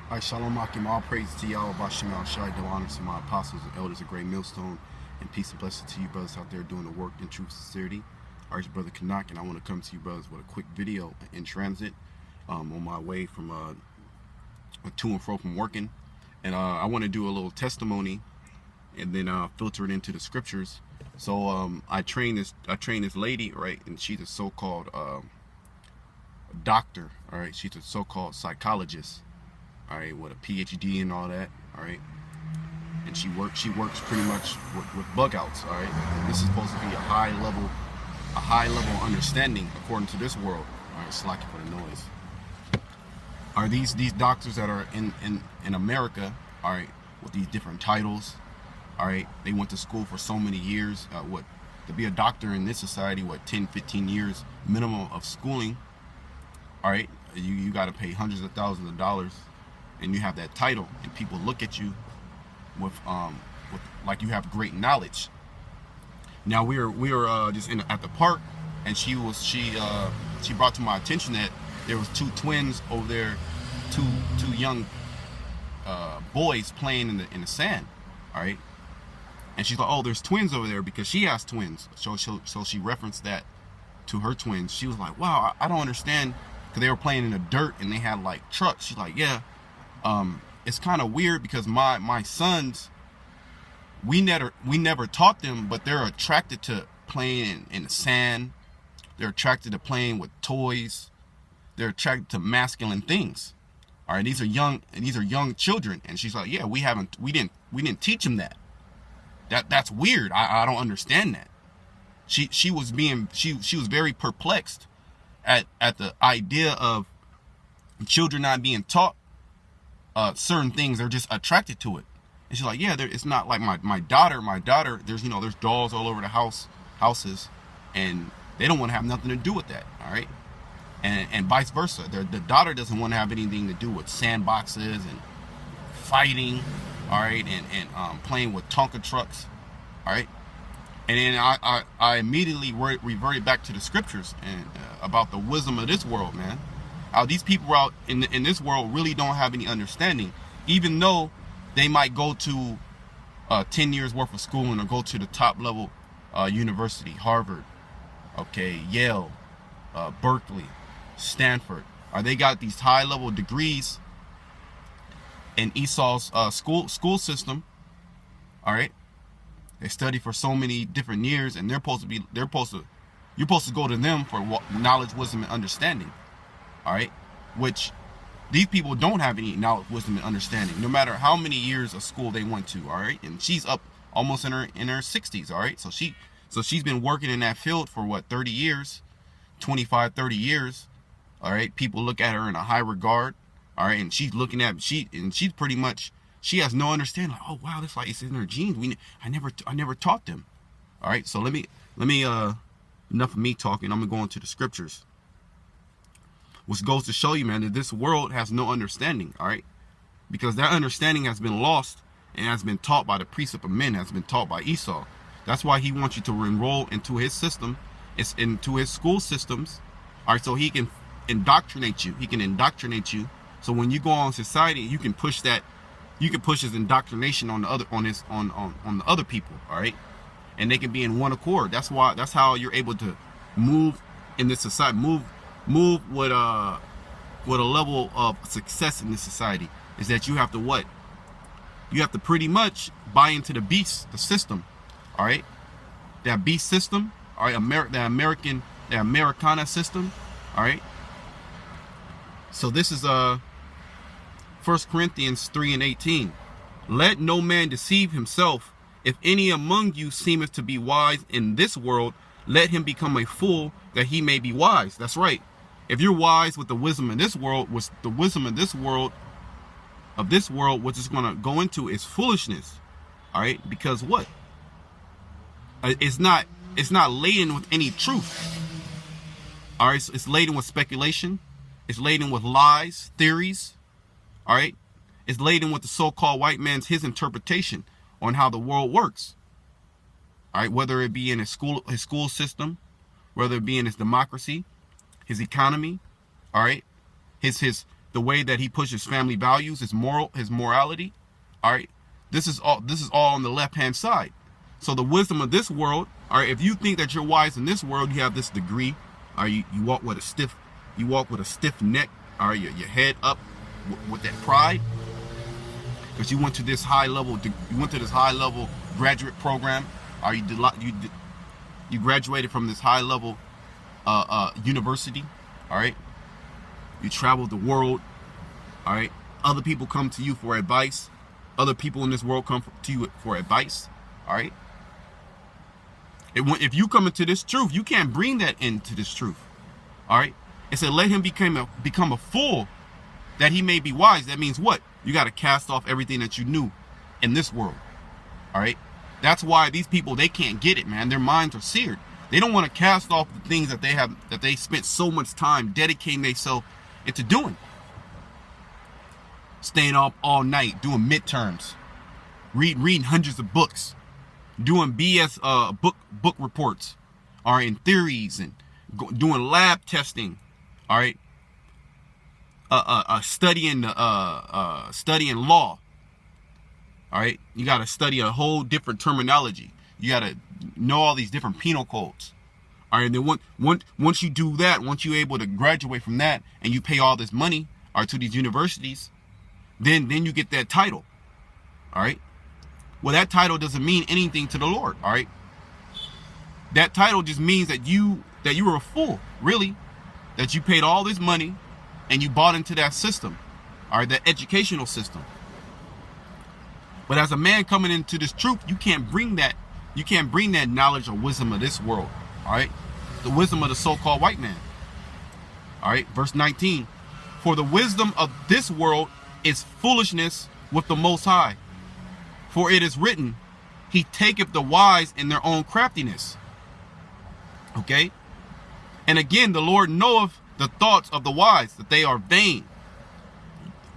All right, Shalom Akim. All praise to Yahweh Bashem Al Shai, honors to my apostles and elders of Great Millstone, and peace and blessings to you brothers out there doing the work in truth and sincerity. All right, it's Brother Kanak, and I want to come to you brothers with a quick video in transit on my way from to and fro from working. And I want to do a little testimony and then filter it into the scriptures. So I train this lady, right, and she's a so-called doctor, all right? She's a so-called psychologist, all right, with a PhD and all that, all right? And she works pretty much with bug outs, all right? And this is supposed to be a high level understanding according to this world, all right? Slack for the noise. Are these doctors that are in America, all right, with these different titles, all right? They went to school for so many years. To be a doctor in this society, 10, 15 years minimum of schooling, all right? You got to pay hundreds of thousands of dollars, and you have that title, and people look at you with like you have great knowledge. Now we were just at the park, and she brought to my attention that there was two twins over there, two young boys playing in the sand, all right? And she's like, oh, there's twins over there because she has twins. So she referenced that to her twins. She was like, wow, I don't understand, because they were playing in the dirt and they had like trucks. She's like, yeah, it's kind of weird because my sons, we never taught them, but they're attracted to playing in the sand. They're attracted to playing with toys. They're attracted to masculine things. All right, these are young children. And she's like, yeah, we didn't teach them that. That's weird. I don't understand that. She was very perplexed at the idea of children not being taught certain things. They're just attracted to it. And she's like, yeah, it's not like my daughter. There's dolls all over the houses, and they don't want to have nothing to do with that. All right, and vice versa. The daughter doesn't want to have anything to do with sandboxes and fighting. All right, and playing with Tonka trucks. All right, and then I immediately reverted back to the scriptures and about the wisdom of this world, man. These people out in this world really don't have any understanding, even though they might go to 10 years worth of schooling or go to the top level university, Harvard, okay, Yale, Berkeley, Stanford. They got these high level degrees in Esau's school system. All right, they study for so many different years, and you're supposed to go to them for knowledge, wisdom, and understanding. All right, which these people don't have any knowledge, wisdom, and understanding, no matter how many years of school they went to. All right, and she's up almost in her 60s. All right, so she's been working in that field for 30 years, 25, 30 years. All right, people look at her in a high regard. All right, and she's looking at she's pretty much, she has no understanding. Like, oh wow, that's like it's in her genes. I never taught them. All right, so let me enough of me talking. I'm gonna go into the scriptures, which goes to show you, man, that this world has no understanding. All right, because that understanding has been lost and has been taught by the precept of men, has been taught by Esau. That's why he wants you to enroll into his system, it's into his school systems. All right, so he can indoctrinate you. So when you go on society, you can push his indoctrination on the other people, all right? And they can be in one accord. That's how you're able to move in this society, move with a level of success in this society, is that you have to what? You have to pretty much buy into the beast, the system, all right? That beast system, all right, the Americana system, all right? So this is 1 Corinthians 3:18. Let no man deceive himself. If any among you seemeth to be wise in this world, let him become a fool, that he may be wise. That's right. If you're wise with the wisdom in this world, which the wisdom of this world, which is going to go into is foolishness. All right, because what? It's not laden with any truth. All right, so it's laden with speculation. It's laden with lies, theories. All right, it's laden with the so-called white man's his interpretation on how the world works. All right, whether it be in his school system, whether it be in his democracy, his economy, all right, his the way that he pushes family values, his morality. All right, this is all on the left-hand side. So the wisdom of this world, all right, if you think that you're wise in this world, you have this degree, all right, you walk with a stiff neck, all right, your head up with that pride, because you went to this high level graduate program, or you graduated from this high level university, all right. You traveled the world, all right. Other people come to you for advice. Other people in this world come to you for advice, all right. If you come into this truth, you can't bring that into this truth, all right. It said, let him become a fool, that he may be wise. That means what? You got to cast off everything that you knew in this world, all right. That's why these people, they can't get it, man. Their minds are seared. They don't want to cast off the things that they spent so much time dedicating themselves into doing. Staying up all night, doing midterms, reading hundreds of books, doing BS book reports, all right, and theories, and doing lab testing, all right, studying law. All right, you got to study a whole different terminology. You got to know all these different penal codes. All right, and then once you do that, once you're able to graduate from that, and you pay all this money, all right, to these universities, then you get that title. All right. Well, that title doesn't mean anything to the Lord. All right. That title just means that you were a fool, really, that you paid all this money and you bought into that system, all right, that educational system. But as a man coming into this truth, you can't bring that knowledge or wisdom of this world, all right? The wisdom of the so-called white man. All right, verse 19. For the wisdom of this world is foolishness with the Most High. For it is written, he taketh the wise in their own craftiness. Okay? And again, the Lord knoweth the thoughts of the wise, that they are vain.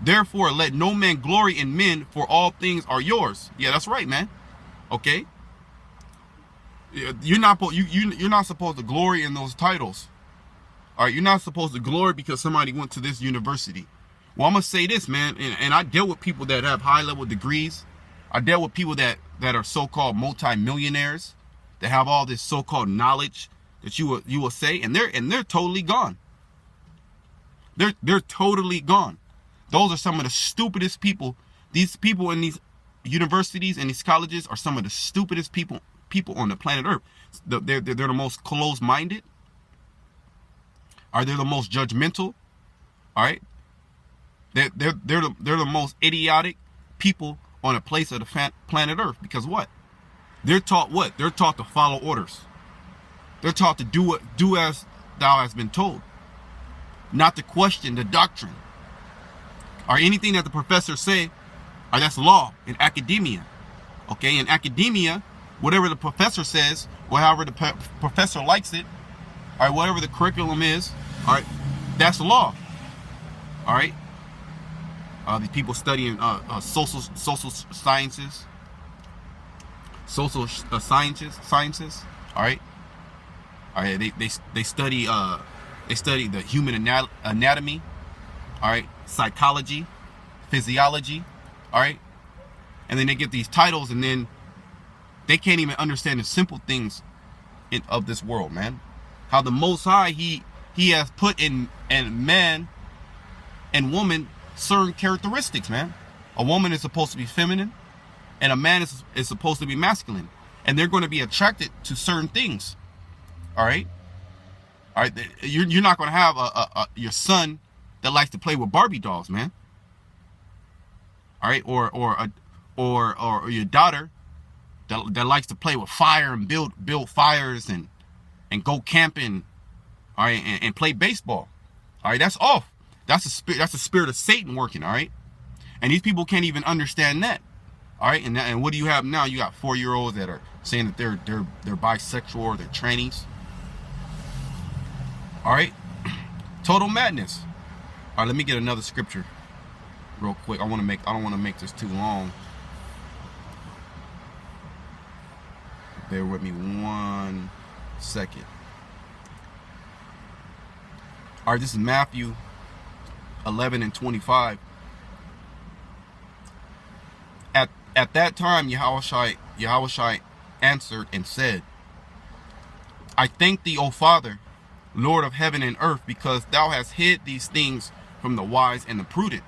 Therefore, let no man glory in men, for all things are yours. Yeah, that's right, man. Okay? You're not supposed to glory in those titles. All right, you're not supposed to glory because somebody went to this university. Well, I'm going to say this, man, and I deal with people that have high-level degrees. I deal with people that are so-called multi-millionaires, that have all this so-called knowledge that you will say, and they're totally gone. They're totally gone. Those are some of the stupidest people. These people in these universities and these colleges are some of the stupidest people on the planet Earth. They're the most closed-minded. They're the most judgmental. All right. They're the most idiotic people on a place of the planet Earth. Because what? They're taught what? They're taught to follow orders. They're taught to do as thou hast been told, not to question the doctrine or anything that the professors say. Or that's law in academia. Okay, in academia, whatever the professor says, or however the professor likes it, all right, whatever the curriculum is, all right, that's law. All right. These people studying social sciences, sciences. All right. All right. They study the human anatomy. All right. Psychology, physiology. All right. And then they get these titles, and then they can't even understand the simple things of this world, man. How the Most High, he has put in man and woman certain characteristics, man. A woman is supposed to be feminine, and a man is supposed to be masculine, and they're going to be attracted to certain things. All right. All right. You're not going to have your son that likes to play with Barbie dolls, man. All right, or your daughter that likes to play with fire and build fires and go camping, all right, and play baseball. All right, that's off. That's the spirit of Satan working. All right, and these people can't even understand that. All right, and what do you have now? You got 4-year-olds that are saying that they're bisexual or they're trannies. All right, total madness. All right, let me get another scripture real quick. I don't want to make this too long. Bear with me 1 second. All right, this is Matthew 11 and 25. At that time, Yahushua answered and said, I thank thee, O Father, Lord of heaven and earth, because thou hast hid these things from the wise and the prudent.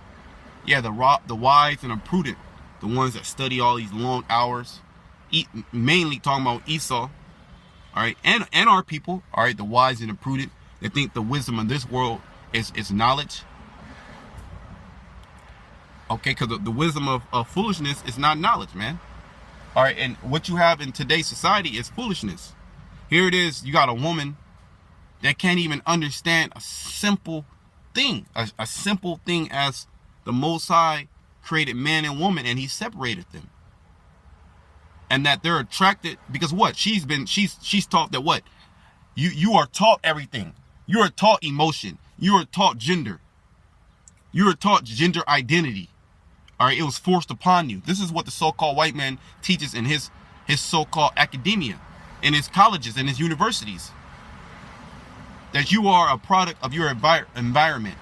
Yeah, the wise and the prudent, the ones that study all these long hours, mainly talking about Esau, all right, and our people, all right, the wise and the prudent, they think the wisdom of this world is knowledge. Okay, because the wisdom of foolishness is not knowledge, man. All right, and what you have in today's society is foolishness. Here it is, you got a woman that can't even understand a simple thing, a simple thing as the Most High created man and woman, and he separated them. And that they're attracted because what? She's taught that what? You are taught everything. You are taught emotion. You are taught gender. You are taught gender identity. All right, it was forced upon you. This is what the so-called white man teaches in his so-called academia, in his colleges, in his universities. That you are a product of your environment,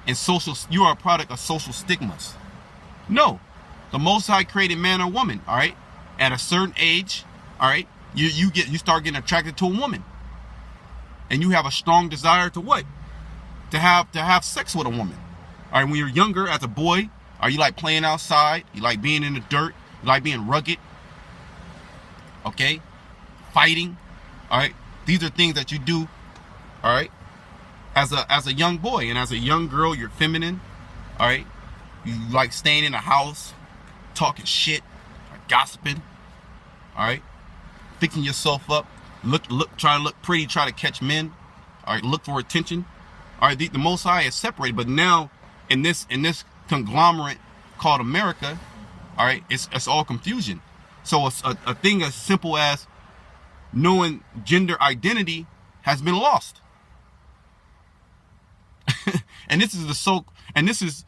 and you are a product of social stigmas. No, the Most High created man or woman. All right, at a certain age, all right, you start getting attracted to a woman, and you have a strong desire to what? To have sex with a woman. All right, when you're younger, as a boy, you like playing outside, you like being in the dirt, you like being rugged, okay, fighting. All right, these are things that you do, all right, as a young boy. And as a young girl, you're feminine. All right, you like staying in the house, talking shit, gossiping. All right, fixing yourself up, trying to look pretty, try to catch men. All right, look for attention. All right, the Most High is separated, but now in this conglomerate called America, all right, it's all confusion. So a thing as simple as knowing gender identity has been lost. And this is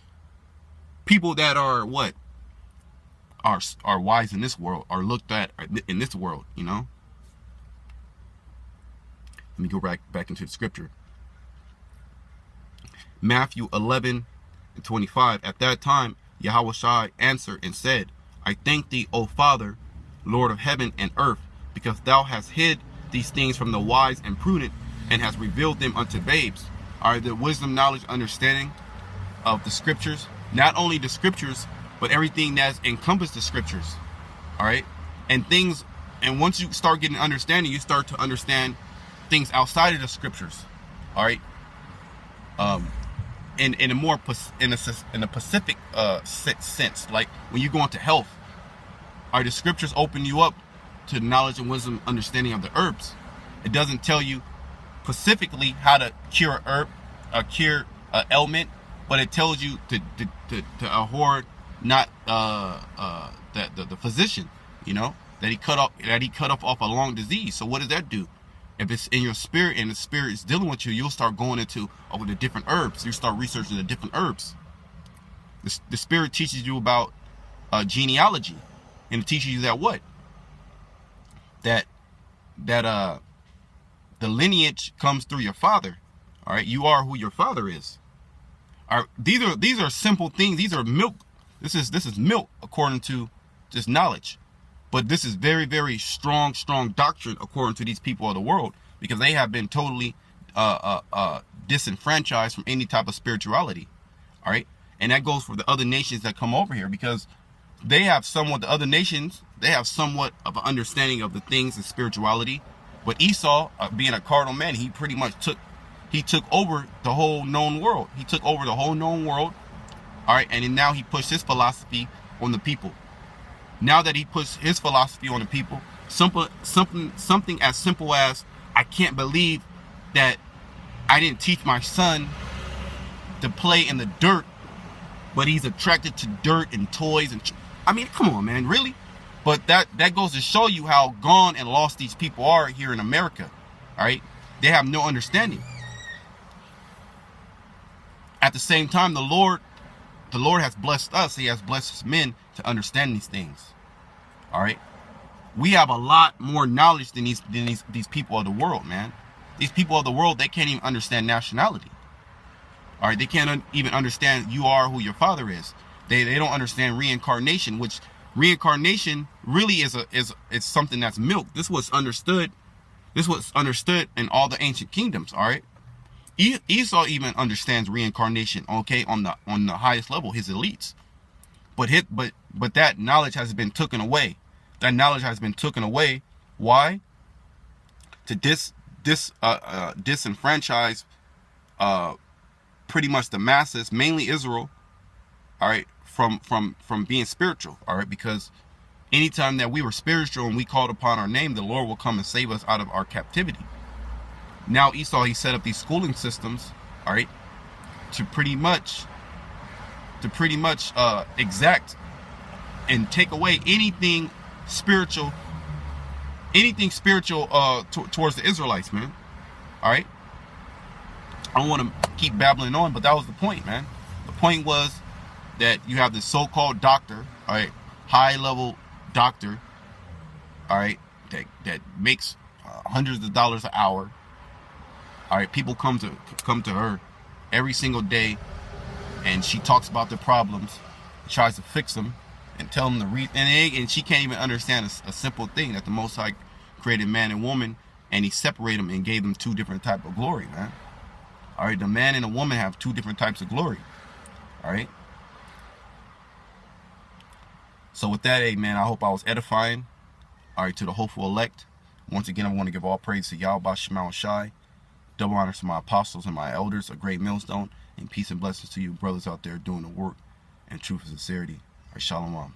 people that are what? Are wise in this world, are looked at in this world, you know? Let me go back into the scripture. Matthew 11 and 25. At that time, Yahushua answered and said, I thank thee, O Father, Lord of heaven and earth, because thou hast hid these things from the wise and prudent, and hast revealed them unto babes. Are the wisdom, knowledge, understanding of the scriptures, not only the scriptures, but everything that's encompassed the scriptures. All right, and once you start getting understanding, you start to understand things outside of the scriptures. All right, in a pacific sense, like when you go into health, are the scriptures open you up to knowledge and wisdom, understanding of the herbs? It doesn't tell you specifically how to cure an herb, cure an ailment, but it tells you to abhor not the physician, you know, that he cut off a long disease. So what does that do? If it's in your spirit and the spirit is dealing with you, you'll start going into the different herbs. You start researching the different herbs. The spirit teaches you about genealogy, and it teaches you that what? That the lineage comes through your father. All right, you are who your father is. All right, these are simple things. These are milk. This is milk according to this knowledge. But this is very, very strong doctrine according to these people of the world, because they have been totally disenfranchised from any type of spirituality. All right, and that goes for the other nations that come over here, because they have the other nations, they have somewhat of an understanding of the things in spirituality. But Esau, being a carnal man, he pretty much took over the whole known world. He took over the whole known world. All right, and then now he pushed his philosophy on the people. Now that he puts his philosophy on the people, something as simple as, I can't believe that I didn't teach my son to play in the dirt, but he's attracted to dirt and toys. I mean, come on, man, really? But that goes to show you how gone and lost these people are here in America. All right, they have no understanding. At the same time, the Lord has blessed us. He has blessed his men to understand these things. All right, we have a lot more knowledge than these people of the world, man. These people of the world, they can't even understand nationality. All right, they can't even understand you are who your father is. They don't understand reincarnation, which reincarnation really is something that's milk. This was understood. This was understood in all the ancient kingdoms. All right, Esau even understands reincarnation. Okay, on the highest level, his elites. But that knowledge has been taken away. That knowledge has been taken away. Why? To disenfranchise pretty much the masses, mainly Israel, all right, from being spiritual, all right, because anytime that we were spiritual and we called upon our name, the Lord will come and save us out of our captivity. Now Esau, he set up these schooling systems, all right, to pretty much exact and take away anything spiritual towards the Israelites, man. All right, I don't want to keep babbling on, but that was the point, man. The point was that you have this so-called doctor, all right, high-level doctor, all right, that makes hundreds of dollars an hour. All right, people come to her every single day, and she talks about their problems, tries to fix them, and tell them the reason. And she can't even understand a simple thing, that the Most High created man and woman, and He separated them and gave them two different types of glory, man. All right, the man and the woman have two different types of glory. All right. So with that, hey man, I hope I was edifying. All right, to the hopeful elect. Once again, I want to give all praise to Yahweh Shema Shai. Double honors to my apostles and my elders, a great millstone, and peace and blessings to you brothers out there doing the work in truth and sincerity. All right, shalom.